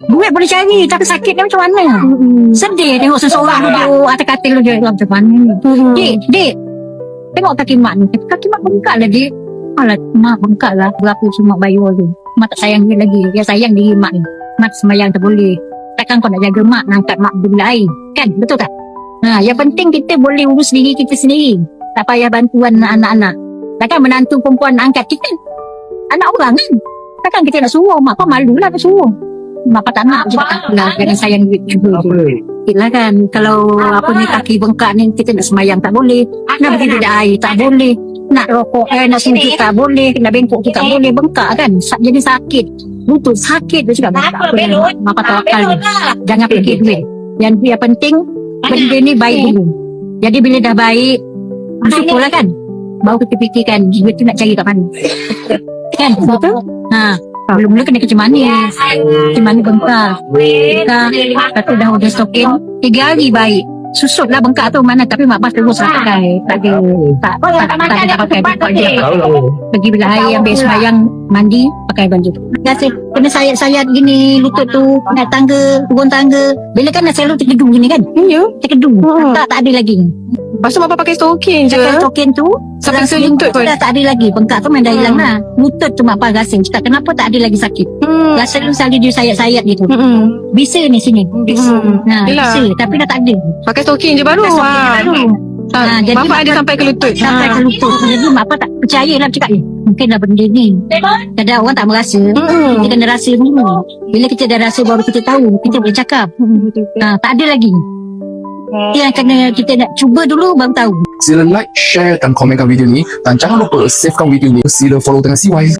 Duit boleh cari, tapi sakit ni macam mana? Sedih tengok seseorang duduk atas katil je. Macam mana? Dik, tengok kaki mak ni. Kaki mak bengkak lah, Dik. Alah, mak bengkak lah. Berapa semua bayar tu. Mak tak sayang dia lagi. Dia sayang diri mak ni. Mak semayang tak boleh. Takkan kau nak jaga mak, nak angkat mak benda lain. Kan? Betul tak? Yang penting kita boleh urus diri kita sendiri. Tak payah bantuan anak-anak. Takkan menantu perempuan nak angkat kita. Anak orang kan? Takkan kita nak suruh. Mak kau malu lah nak suruh. Mak tak nak je tak lah. Jangan sayang duit juga. Yelah kan. Kalau ni kaki bengkak ni, kita nak semayang tak boleh. Nak pergi bilik air tak boleh. Nak rokok, nak sujud tak boleh. Nak bengkok tu tak boleh. Bengkak kan. Jadi sakit. Lutut sakit. Dia cakap bengkak. Mak tawakal ni. Jangan fikir duit. Yang penting benda ni baik dulu. Jadi bila dah baik, bersyukurlah kan. Baru kita fikirkan duit tu nak cari kat mana. Kan? Betul? Belum-belum kena kecil manis. Kecil manis bengkak. Lepas tu dah order stokin. 3 hari baik. Susut lah bengkak tu mana. Tapi mak pas terus lah pakai. Tak pakai bengkak je. Pergi bila hari ambil semayang, mandi, pakai baju. Biasa kena sayat-sayat gini lutut tu. Naik tangga, turun tangga. Bila kan nak selalu terkedung gini kan. Terkedung. Tak ada lagi. Lepas tu Bapak pakai stokin je. Pakai stokin tu sampai ke lutut pun. Dah tak ada lagi. Bengkak tu memang dah hilang lah. Lutut tu mak pas gasing. Cakap kenapa tak ada lagi sakit. Rasa tu selalu dia sayat-sayat gitu. Bisa ni sini. Bisa. Bisa. Tapi dah tak ada. Pakai stokin je baru. Jadi Bapak ada sampai ke lutut. Sampai ke lutut. Jadi mak apa tak percaya lah cakap mungkin dah benda ni. Kadang orang tak merasa. Kita kena rasa dulu. Bila kita dah rasa baru kita tahu. Kita boleh cakap. Tak ada lagi. Yang kena kita nak cuba dulu baru tahu. Sila like, share dan komenkan video ni. Dan jangan lupa savekan video ni. Sila follow dengan CY.